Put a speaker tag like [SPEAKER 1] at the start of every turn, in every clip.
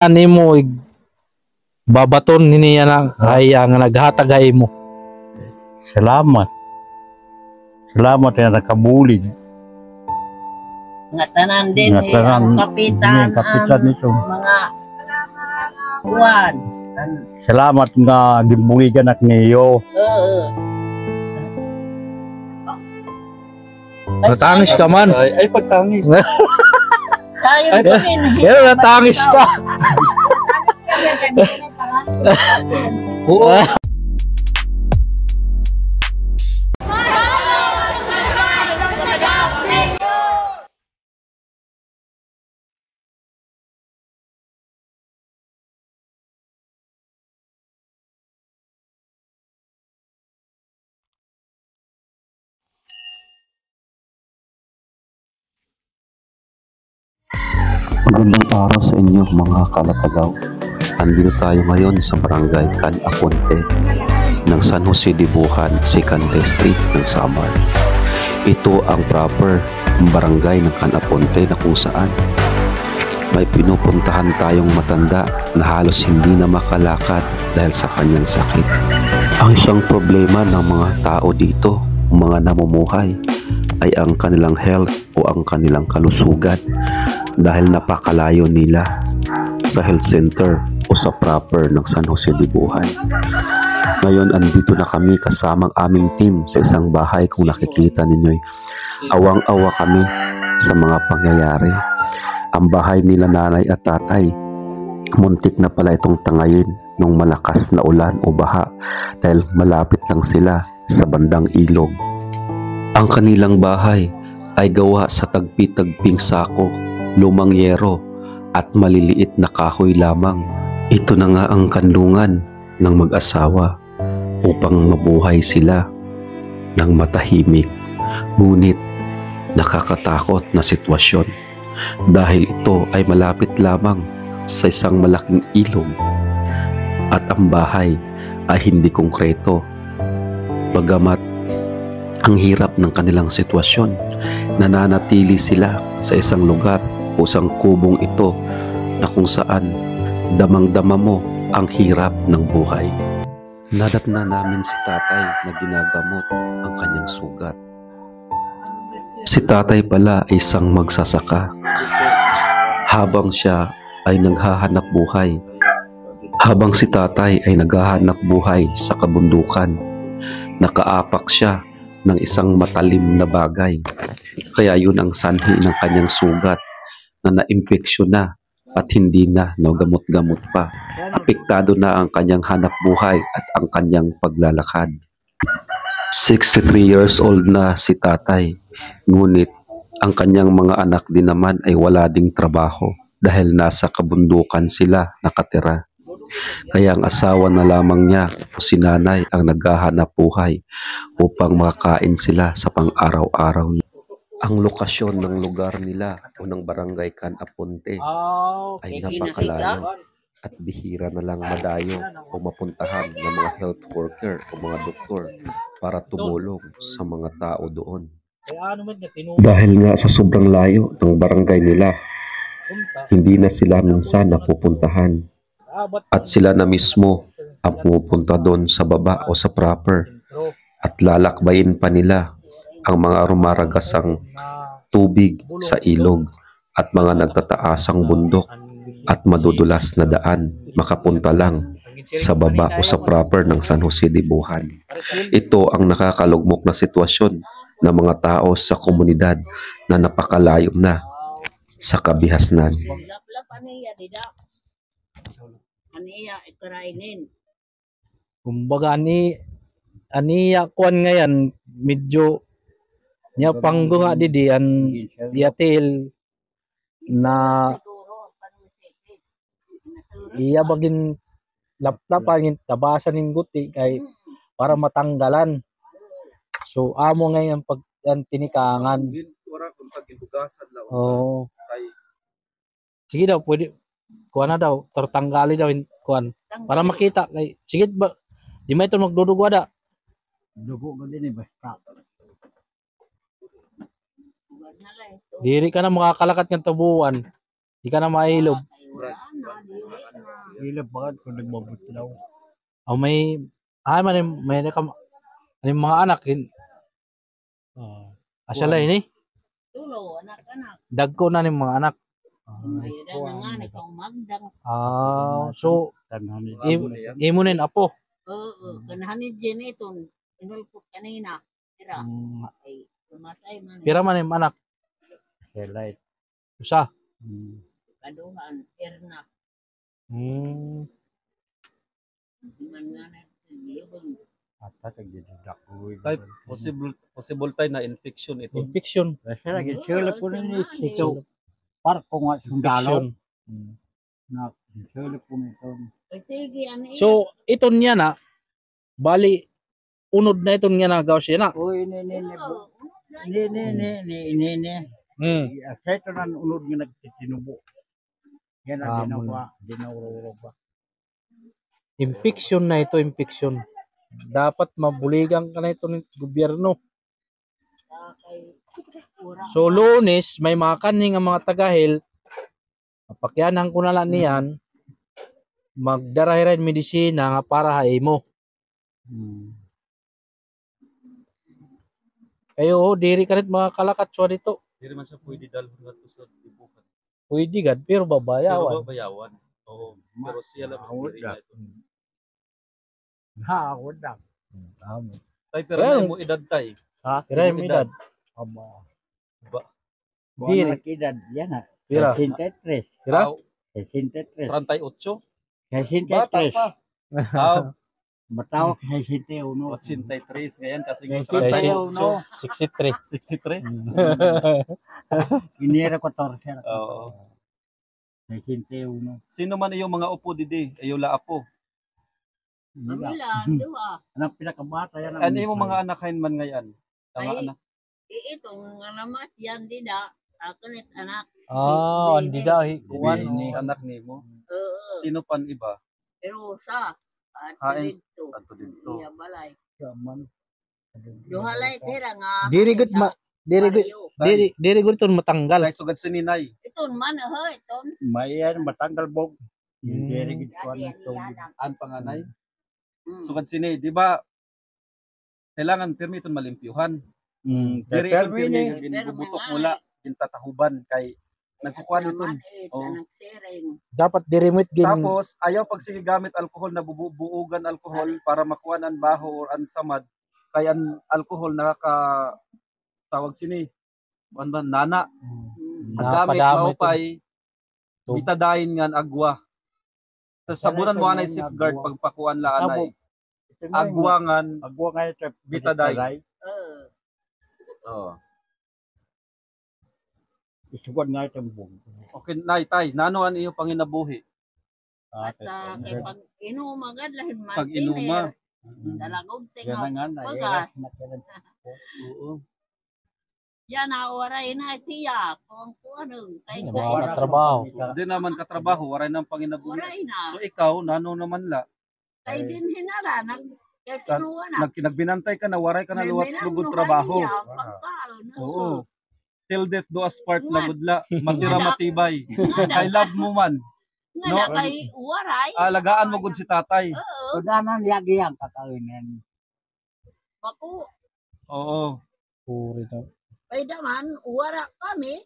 [SPEAKER 1] ani mo babaton niya na ay ang naghatagay mo.
[SPEAKER 2] Salamat. Salamat na nakabulig.
[SPEAKER 3] Nga tanan din
[SPEAKER 2] Nga tanan,
[SPEAKER 3] ang kapitan
[SPEAKER 2] kapitan
[SPEAKER 3] ang
[SPEAKER 2] nito.
[SPEAKER 3] mga kuwan.
[SPEAKER 2] Salamat nga gibuligan ak niyo.
[SPEAKER 1] Natangis ka man.
[SPEAKER 4] Ay pagtangis.
[SPEAKER 3] Sayang din.
[SPEAKER 1] Pero natangis ka. Oo.
[SPEAKER 5] Magandang araw sa inyo mga kalatagaw. Andito tayo ngayon sa Barangay Can Aponte ng San Jose de Bujan, Sicante Street ng Samar. Ito ang proper barangay ng Can Aponte na kung saan may pinupuntahan tayong matanda na halos hindi na makalakad dahil sa kanyang sakit. Ang isang problema ng mga tao dito, mga namumuhay, ay ang kanilang health o ang kanilang kalusugan dahil napakalayo nila sa health center o sa proper ng San Jose de Bujan. Ngayon andito na kami kasamang aming team sa isang bahay. Kung nakikita ninyo, awang-awa kami sa mga pangyayari. Ang bahay nila nanay at tatay, muntik na pala itong tangayin nung malakas na ulan o baha dahil malapit lang sila sa bandang ilog. Ang kanilang bahay ay gawa sa tagpi-tagping sako, lumang yero at maliliit na kahoy lamang. Ito na nga ang kandungan ng mag-asawa upang mabuhay sila ng matahimik. Ngunit nakakatakot na sitwasyon dahil ito ay malapit lamang sa isang malaking ilog at ang bahay ay hindi konkreto. Bagamat ang hirap ng kanilang sitwasyon, nananatili sila sa isang lugar o isang kubong ito na kung saan damang-dama mo ang hirap ng buhay. Nadatna namin si tatay na ginagamot ang kanyang sugat. Si tatay pala ay isang magsasaka. Habang siya ay naghahanap buhay, habang si tatay ay naghahanap buhay sa kabundukan, nakaapak siya ng isang matalim na bagay. Kaya yun ang sanhi ng kanyang sugat na naimpeksyon na at hindi na nagamot-gamot pa. Apektado na ang kanyang hanap buhay at ang kanyang paglalakad. 63 years old na si tatay. Ngunit ang kanyang mga anak din naman ay wala ding trabaho dahil nasa kabundukan sila nakatira. Kaya ang asawa na lamang niya o si nanay ang naghahanap buhay upang makakain sila sa pang-araw-araw. Ang lokasyon ng lugar nila o ng Barangay Can Aponte ay napakalayo at bihira na lang madayo o mapuntahan ng mga health worker o mga doktor para tumulong sa mga tao doon. Dahil nga sa sobrang layo ng barangay nila, hindi na sila minsan napupuntahan. At sila na mismo ang pumupunta doon sa baba o sa proper at lalakbayin pa nila ang mga rumaragasang tubig sa ilog at mga nagtataasang bundok at madudulas na daan makapunta lang sa baba o sa proper ng San Jose de Bujan. Ito ang nakakalugmok na sitwasyon ng mga tao sa komunidad na napakalayo na sa kabihasnan.
[SPEAKER 1] Kumbaga aniya kuan ngayon medyo nya panggo nga didi an diatil na iya bagin laplapan tabasan ning guti kay para matanggalan. So amo ngayon pag tinikangan. Oh. Sige daw pwede kuan na daw tertanggali daw kuan para makita kay sige ba di may ito magdudugo da
[SPEAKER 2] Dugo ko din basta.
[SPEAKER 1] diri ka na makakalakat ng tabuan di ka na mailog
[SPEAKER 3] Wala na, dili na.
[SPEAKER 2] Sila bakit kung nagbabutlaw.
[SPEAKER 1] may mga anak in. Asala ini.
[SPEAKER 3] Tulo, anak-anak.
[SPEAKER 1] Dagko na ning mga anak.
[SPEAKER 3] Mayroon na nga, ikaw magdang.
[SPEAKER 1] So
[SPEAKER 2] Tanhan ni
[SPEAKER 1] imo nin apo.
[SPEAKER 3] Oo, kanahan ni Jen ito. Inulpot kanina. Tira. Ay, tumatay man.
[SPEAKER 1] Pira man ning anak.
[SPEAKER 2] Selite.
[SPEAKER 1] Usa.
[SPEAKER 3] Kaduhan, Erna. Man nga na. Yun.
[SPEAKER 2] Ata tagdidak ko.
[SPEAKER 4] Tay, possible tayo na infection ito.
[SPEAKER 1] Infection.
[SPEAKER 2] Kasi lagi sila po na ni
[SPEAKER 3] Sinali.
[SPEAKER 2] Sito. Par ko nga sundalo.
[SPEAKER 1] Infection.
[SPEAKER 2] Na sila po nito.
[SPEAKER 3] Ay, sige, ano yun?
[SPEAKER 1] So ito niya na bali unod na ito niya nagaw siya na.
[SPEAKER 2] Uy, ni. Sa ito na unod nga nagtitinubo. Yan ang dinawro ba.
[SPEAKER 1] Infection na ito, infection. Dapat mabuligan ka na ito ng gobyerno.
[SPEAKER 3] Kay Ura.
[SPEAKER 1] So Lunes, may mga kaning ang mga taga-health. Mapakyanan ko na lang niyan. Magdarahiran medisina nga para haimo. Kayo, diri ka rin mga kalakat so dito.
[SPEAKER 4] Hindi man siya pwede dalhin nga to sa dibukan.
[SPEAKER 1] Pwede gad, pero
[SPEAKER 4] Pero
[SPEAKER 1] babayawan.
[SPEAKER 4] bayawan. Oo. Pero siya lang mas diri nga ito.
[SPEAKER 2] Ha, ako na.
[SPEAKER 1] Tama.
[SPEAKER 4] Tay, pero
[SPEAKER 1] Pero-
[SPEAKER 4] may mo edad tay.
[SPEAKER 2] Ha?
[SPEAKER 1] Pira yung edad.
[SPEAKER 2] Aba.
[SPEAKER 4] Ba-
[SPEAKER 2] Buwan na kidad. Yan ha.
[SPEAKER 1] Pira.
[SPEAKER 2] 63.
[SPEAKER 1] Pira?
[SPEAKER 4] Aw,
[SPEAKER 2] 63.
[SPEAKER 4] 38. Bata
[SPEAKER 2] 63.
[SPEAKER 4] pa. Aw,
[SPEAKER 2] Matawag sa 61.
[SPEAKER 4] 83. Ngayon kasi
[SPEAKER 2] May
[SPEAKER 4] 38.
[SPEAKER 2] no?
[SPEAKER 1] 63.
[SPEAKER 4] 63.
[SPEAKER 2] Inira ko 14.
[SPEAKER 4] Oo.
[SPEAKER 2] 61.
[SPEAKER 4] Sino man yung mga upo didi? Ayaw la apo.
[SPEAKER 3] Pamila, duha.
[SPEAKER 2] Anong pinakabata yan?
[SPEAKER 4] Ano yung mga anak kain man ngayon? Mga
[SPEAKER 3] Ay,
[SPEAKER 4] anak.
[SPEAKER 3] Itong nga naman, yan dida. Ako nit anak.
[SPEAKER 1] Hindi dahil.
[SPEAKER 4] Kuwan
[SPEAKER 2] Bini.
[SPEAKER 4] anak nimo.
[SPEAKER 3] Oo.
[SPEAKER 4] Sino pan iba?
[SPEAKER 3] Pero sa. At
[SPEAKER 4] Hain.
[SPEAKER 3] dito.
[SPEAKER 4] Ato dito.
[SPEAKER 3] Iya balay.
[SPEAKER 2] Yaman.
[SPEAKER 3] Duhalay tira nga.
[SPEAKER 1] Diri gud ma diri gud ton matanggal.
[SPEAKER 4] Kay sugad si Ninay.
[SPEAKER 3] Ito man ho, ito.
[SPEAKER 2] May yan, matanggal bog.
[SPEAKER 1] Hmm.
[SPEAKER 2] Hindi rin ko
[SPEAKER 3] Dadi,
[SPEAKER 2] ito.
[SPEAKER 4] An panganay.
[SPEAKER 3] Mm.
[SPEAKER 4] Sugad sini, di ba? Kailangan pirmi iton malimpyuhan. Diri
[SPEAKER 2] Pero
[SPEAKER 4] iton pirmi
[SPEAKER 2] ini,
[SPEAKER 4] nga ginbubutok mula gintatahuban kay nagkukuan iton. Oo.
[SPEAKER 3] Nagsiring.
[SPEAKER 1] Dapat dirimit gin.
[SPEAKER 4] Tapos ayaw pag sige gamit alcohol na bubuugan alcohol para makuha ang baho or ang samad. Kay ang alcohol nakaka tawag sini. Ano ba nana. Ang gamit
[SPEAKER 1] Napadamay
[SPEAKER 4] mao pay
[SPEAKER 1] to.
[SPEAKER 4] bitadain nga ang agwa. Tapos sabunan mo anay safeguard pagpakuan la anay. Agwangan
[SPEAKER 2] Agwa nga ito.
[SPEAKER 4] Bitaday.
[SPEAKER 3] Oo.
[SPEAKER 4] Oh.
[SPEAKER 2] Isugod nga ito bog.
[SPEAKER 4] Okay, nay tay, nano an iyo panginabuhi?
[SPEAKER 3] At kay pag inumagad lahin man.
[SPEAKER 4] Pag inuma.
[SPEAKER 3] Dalagog
[SPEAKER 2] Yan
[SPEAKER 3] tingaw.
[SPEAKER 2] na nga na.
[SPEAKER 3] Bagas.
[SPEAKER 4] Oo.
[SPEAKER 3] Yan na waray na tiya. Kung ano. Kay
[SPEAKER 1] Mga katrabaho.
[SPEAKER 4] Hindi naman katrabaho, waray nang panginabuhi.
[SPEAKER 3] waray na.
[SPEAKER 4] So ikaw, nano naman la?
[SPEAKER 3] Kay din hinara. Kay kinuha na.
[SPEAKER 4] Nagbinantay ka na, waray ka na
[SPEAKER 3] May
[SPEAKER 4] luwat
[SPEAKER 3] minang
[SPEAKER 4] lugod
[SPEAKER 3] nuhay
[SPEAKER 4] trabaho.
[SPEAKER 3] niya, pagkaal, no?
[SPEAKER 4] Oo. Till death do us part na
[SPEAKER 3] Nga.
[SPEAKER 4] gudla. Matira
[SPEAKER 3] Nga.
[SPEAKER 4] matibay.
[SPEAKER 3] Nga
[SPEAKER 4] I love mo man.
[SPEAKER 3] Nga
[SPEAKER 4] No.
[SPEAKER 3] na kay waray.
[SPEAKER 4] Alagaan mo gud si tatay.
[SPEAKER 3] Oo.
[SPEAKER 2] Kudanan yagi ang kakawinin.
[SPEAKER 3] Baku.
[SPEAKER 4] Oo.
[SPEAKER 1] Puri daw.
[SPEAKER 3] Kay daman, wara kami.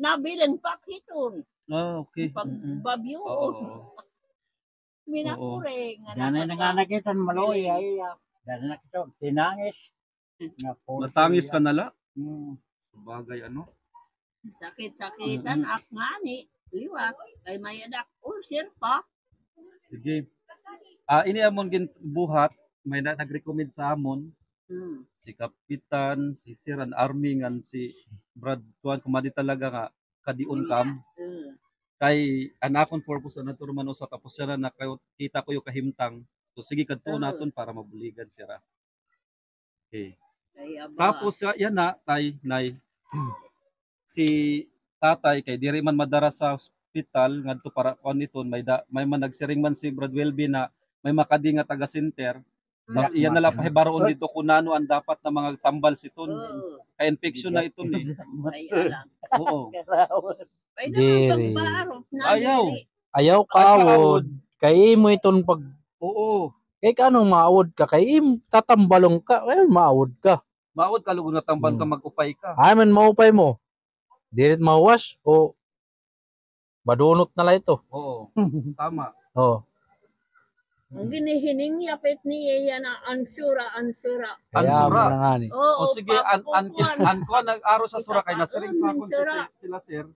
[SPEAKER 3] Nabiling pakiton.
[SPEAKER 4] Ah, okay.
[SPEAKER 3] Pag
[SPEAKER 4] Oo.
[SPEAKER 3] babyo. Minakure.
[SPEAKER 2] Danay na nga nakita maloy ay. Danay nakita. Tinangis.
[SPEAKER 4] Natangis ka na la?
[SPEAKER 2] Hmm.
[SPEAKER 4] Bagay ano?
[SPEAKER 3] Sakit-sakitan ak nga ni. Liwat. Kay may adak ulcer pa.
[SPEAKER 4] Sige. Ini amon buhat, may nag-recommend sa amon si Kapitan, si Siran Army ngan si Brad Tuan kumadi talaga nga kadiun kam kay anakon purpose na turman sa tapos sira na kita ko yung kahimtang. So sige kadto naton para mabuligan sira. Okay.
[SPEAKER 3] Kay aba.
[SPEAKER 4] Tapos yan na tay nay si tatay kay diri man madara sa hospital ngadto para kon niton may man nagsiring man si Brad Welby na may makadi nga taga center Tapos iyan na lang pahibaroon dito kung nano ang dapat na mga tambal siton.
[SPEAKER 3] Oo.
[SPEAKER 4] Kaya infection na ito ni.
[SPEAKER 3] Ay, alam.
[SPEAKER 4] Oo.
[SPEAKER 3] Ay,
[SPEAKER 1] Diri.
[SPEAKER 3] naman pagbarot na.
[SPEAKER 4] Ayaw.
[SPEAKER 3] diri.
[SPEAKER 1] Ayaw kaawod. Kay imo iton pag
[SPEAKER 4] Oo.
[SPEAKER 1] kay kanong maawod ka kay tatambalong ka, ay maawod ka.
[SPEAKER 4] Maod ka lugod na tambal ka mag-upay ka.
[SPEAKER 1] Ay man maupay mo. Dirit mawash o badunot na lang ito.
[SPEAKER 4] Oo. Tama.
[SPEAKER 1] Oh.
[SPEAKER 3] Ang ginihining yapit ni iya na ansura.
[SPEAKER 1] Kaya
[SPEAKER 4] Ansura.
[SPEAKER 1] mo na nga ni.
[SPEAKER 3] Oo,
[SPEAKER 4] O sige, an ko nag-aro sa sura kay nasaring sa akon
[SPEAKER 3] Sura.
[SPEAKER 4] sila sir.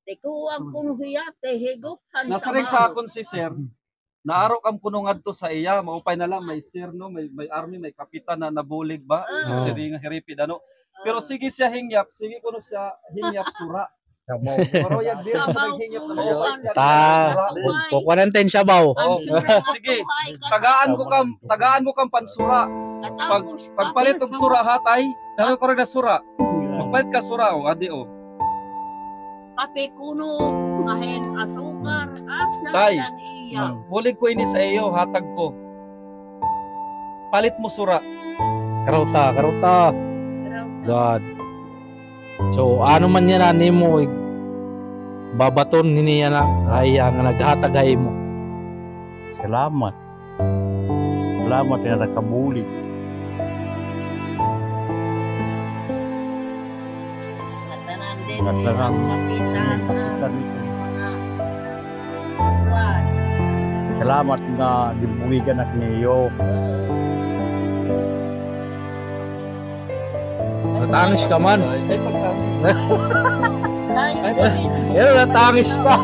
[SPEAKER 3] Tikuwag kung hiyate, higupan
[SPEAKER 4] Nasaring sa akon si sir. Naaro kam kuno ngadto sa iya, maupay na lang may sir no, may army, may kapitan na nabulig ba?
[SPEAKER 3] Ah.
[SPEAKER 4] Sir nga hiripid ano. Pero sige siya hingyap, sige kuno siya hingyap sura. Pero yan din
[SPEAKER 3] Sabaw
[SPEAKER 4] hingyap na
[SPEAKER 3] kuno,
[SPEAKER 4] maupay siya.
[SPEAKER 1] Ta kukurantin siya baw.
[SPEAKER 4] Oo. Sige, tagaan mo kam pansura. Pagpalit og sura hatay, dalo ko rin na sura. Pagpalit ka sura o adi o.
[SPEAKER 3] Kape kuno, ngahen asukar, asa
[SPEAKER 4] Tay.
[SPEAKER 3] yan iya.
[SPEAKER 4] Bulig ko ini sa iyo, hatag ko. Palit mo sura.
[SPEAKER 1] Karauta. God. So ano man yan nimo babaton niya na ay nga naghatagay mo.
[SPEAKER 2] Salamat. Salamat na nakabuli.
[SPEAKER 3] Katanan din
[SPEAKER 2] Katanan.
[SPEAKER 3] ang kapitan ng mga buwan.
[SPEAKER 2] Salamat nga dibuligan at niyo.
[SPEAKER 1] Natangis ka man.
[SPEAKER 4] Ay, pagtangis.
[SPEAKER 3] Sayang
[SPEAKER 4] Ay,
[SPEAKER 3] din.
[SPEAKER 1] Pero natangis ka.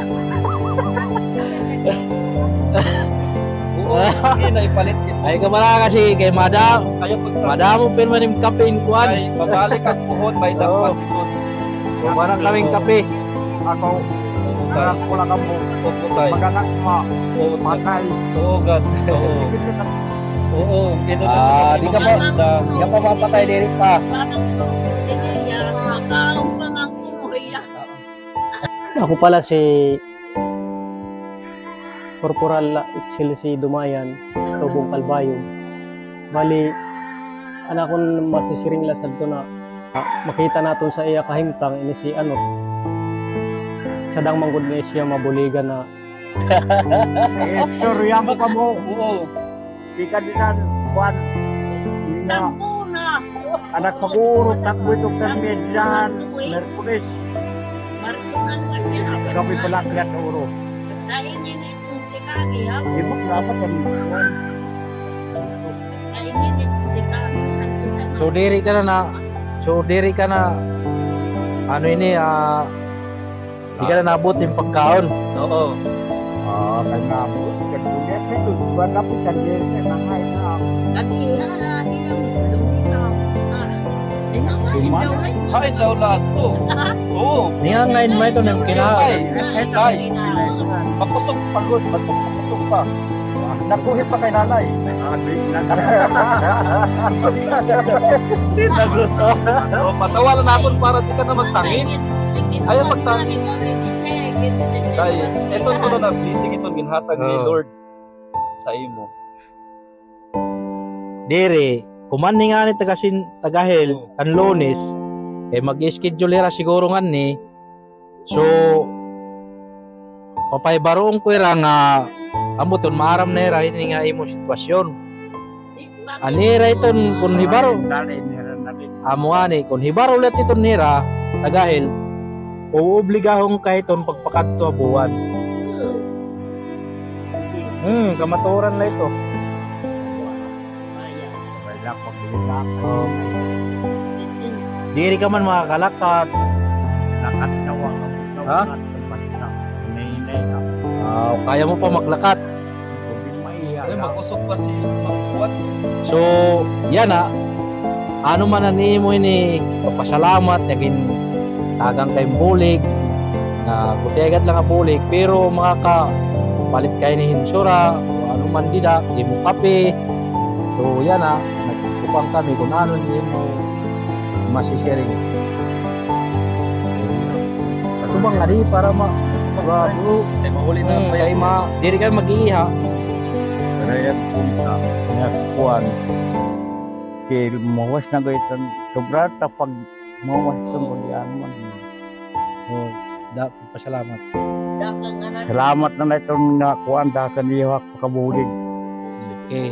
[SPEAKER 4] Oo, sige na ipalit ito.
[SPEAKER 1] Ay kamala kasi kay madam.
[SPEAKER 4] Kaya pagtangis.
[SPEAKER 1] Madam mo pin manim kape in kuan.
[SPEAKER 4] Ay, babalik ang puhon, may
[SPEAKER 1] Oo.
[SPEAKER 4] dagpas ito.
[SPEAKER 1] Kumanan kaming kape.
[SPEAKER 2] Ako,
[SPEAKER 4] Tay.
[SPEAKER 2] ko lang mo.
[SPEAKER 4] Oo, tay.
[SPEAKER 2] Maganak mo.
[SPEAKER 4] Oo,
[SPEAKER 2] Matay.
[SPEAKER 4] Oo, God. Oo. Oo,
[SPEAKER 1] Di ka pa mapatay diri pa.
[SPEAKER 3] Parang sige yan, makaong pangangkuya.
[SPEAKER 6] Ako pala si Corporal Excelsi Dumayan, Tubong Kalbayog. Bali, anak ko masisiring lasad to na makita naton sa iya kahimtang ini si ano. Sadang manggod ni siya mabuligan na
[SPEAKER 2] Istorya mo ka mo.
[SPEAKER 4] Oo.
[SPEAKER 2] Di ka din na kuhan. Na
[SPEAKER 3] Tanguna.
[SPEAKER 2] anak mag-uurot takbo itong permedyahan. Merkulis.
[SPEAKER 3] Marsunan ka siya.
[SPEAKER 2] Kami pala kaya sa uro.
[SPEAKER 3] Kainin itong tikagi ha.
[SPEAKER 2] Di mo dapat ang kuhan.
[SPEAKER 3] Kainin itong tikagi.
[SPEAKER 1] So diri ka na ano ini di ka na nabot yung pagkaon.
[SPEAKER 4] Oo.
[SPEAKER 2] Kaya mo. Kaya ito. Buwan na po kandir. Nangay na.
[SPEAKER 3] Katiha ilang lumitaw. Tinangain daw ay.
[SPEAKER 4] Kain daw lahat to. Oo.
[SPEAKER 1] Ningang ngayon mo ito ng
[SPEAKER 4] Ay,
[SPEAKER 1] kinahain.
[SPEAKER 4] tay. Mapusog pagod, masog pa. Nakuhit pa kay nanay. O, patawalan natin para di ka na magtangis. Ayaw magtangis. Tay, eto ko na blessing itong ginhatag ni
[SPEAKER 1] Oo.
[SPEAKER 4] Lord sa imo.
[SPEAKER 1] Diri, kumani nga ni tagahil
[SPEAKER 4] Oo.
[SPEAKER 1] kan Lunes mag-schedule ra siguro nga ni. So papay barong ko ra nga amuton maaram na ra ini nga imo sitwasyon. Anira iton kun hibaro amo ani kun hibaro ulit iton nira tagahil uobligahong kahiton pagpakadto buwan. Kamaturan na ito. Diri ka man makakalakat.
[SPEAKER 2] Lakat na wang.
[SPEAKER 1] Ha? Kaya mo pa maglakad.
[SPEAKER 4] Ay, makusog pa si magkuat.
[SPEAKER 1] So, yan ano man ani mo ini papasalamat naging tagang kay bulig na kutiagad lang ang bulig pero palit kayo ni hinsura o ano man dida imo kape. So yan nagkupang kami kung ano ni mo masisharing. Tumang nga di para bro
[SPEAKER 4] Ay, mahuli na
[SPEAKER 1] kay diri kayo mag-iiha.
[SPEAKER 2] Rayag punta. Nakuan. Kaya mawas na gaytan. Sobra pag mawas itong kulian man.
[SPEAKER 1] Oh, pasalamat.
[SPEAKER 3] Daka nga na.
[SPEAKER 2] Salamat na itong nakuan. Dakan iyo ako kabulig.
[SPEAKER 1] Okay.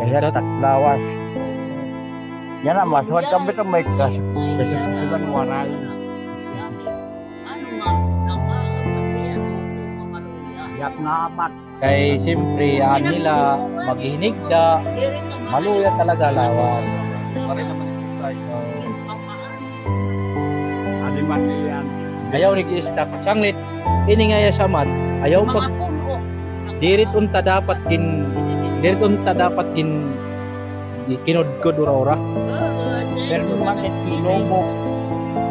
[SPEAKER 2] Kaya taklawas. Yan na, maswad kami ito may kasusugan waray.
[SPEAKER 3] Ano nga, nakakapagyan ako makaluya.
[SPEAKER 2] Yak na amat.
[SPEAKER 1] Kay siyempre, nila maghihinigda, maluya talaga lawan.
[SPEAKER 4] Para naman exercise.
[SPEAKER 2] Aliman niyan.
[SPEAKER 1] Ayaw nag-i-stop. Sanglit, iningaya sa man, ayaw
[SPEAKER 3] Mga
[SPEAKER 1] pag
[SPEAKER 3] puno.
[SPEAKER 1] dirit unta dapat kin kinudkod ura-ura.
[SPEAKER 2] Pero lumakit sinubok.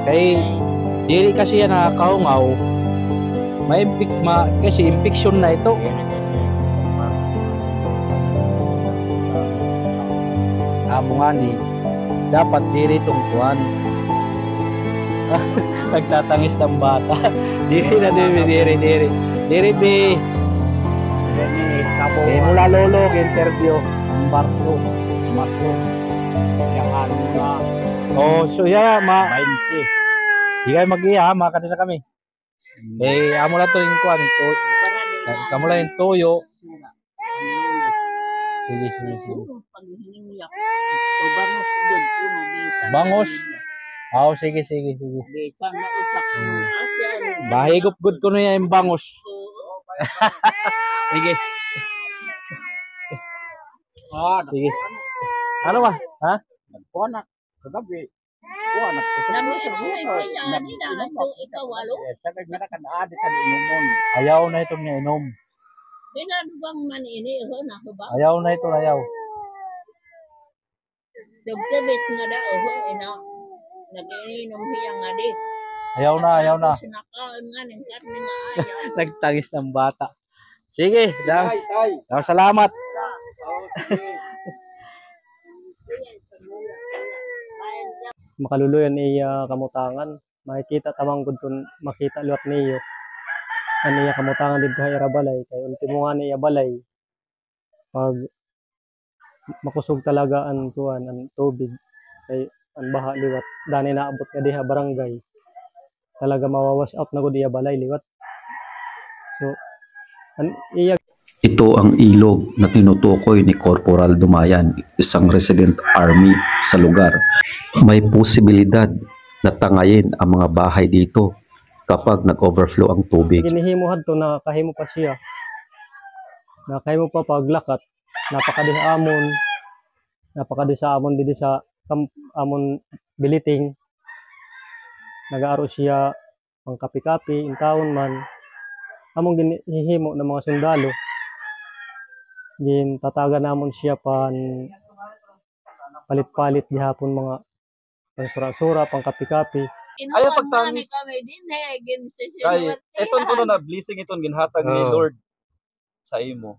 [SPEAKER 1] Kay diri kasi yan nakakaungaw. Kasi infection na ito. Amo nga ni dapat diri tungkuan. Nagtatangis ng bata. Diri be. Mula lolo interview ang barko.
[SPEAKER 2] Marco. Yang ano na.
[SPEAKER 1] Oh, so yeah,
[SPEAKER 2] 20.
[SPEAKER 1] di kayo mag-iya, kanina kami. Amo lang to yung kuan, kamo lang yung toyo. Sige. Bangos. Sige.
[SPEAKER 3] Bisa na usak mo. Asya.
[SPEAKER 1] Bahigop good ko na yung bangos. Sige. Sige. Ano ba? Ha?
[SPEAKER 2] Nagpuanak. Kagabi. Puanak. Sagay nga na kanaadi sa inumon.
[SPEAKER 1] Ayaw na itong niinom.
[SPEAKER 3] Binadugang man ini, na ba?
[SPEAKER 1] Ayaw na ito, ayaw.
[SPEAKER 3] Dugtebit nga daw, ina. Nag-iinom siya nga di.
[SPEAKER 1] Ayaw na.
[SPEAKER 3] Sinakaon nga ng karne nga ayaw.
[SPEAKER 1] Nagtangis ng bata. Sige, salamat.
[SPEAKER 6] Makaluluyan iya kamutangan. Makikita tamang gud kun makita liwat niyo. Ano iya kamutangan dito sa Irabalay kay ultimo nga niya balay. Pag makusog talaga ang tuwan ang tubig kay ang baha liwat dani naabot nga diha barangay. Talaga mawawas out na gud iya balay liwat. So iya
[SPEAKER 5] Ito ang ilog na tinutukoy ni Corporal Dumayan, isang resident army sa lugar. May posibilidad na tangayin ang mga bahay dito kapag nag-overflow ang tubig.
[SPEAKER 6] ginihimo hadto nakahimo pa siya. Nakahimo pa paglakat. Napakadi sa amon didi sa amon biliting. Nagaaro siya pang kapi-kapi in taon man. Among ginihimo ng mga sundalo. Tataga namon siya palit-palit gihapon mga pansura-sura, pang kapi-kapi.
[SPEAKER 4] Ayaw pagtamis.
[SPEAKER 3] Kami din
[SPEAKER 4] Kay eton kuno na blessing iton ginhatag ni
[SPEAKER 1] Oh.
[SPEAKER 4] Lord sa imo.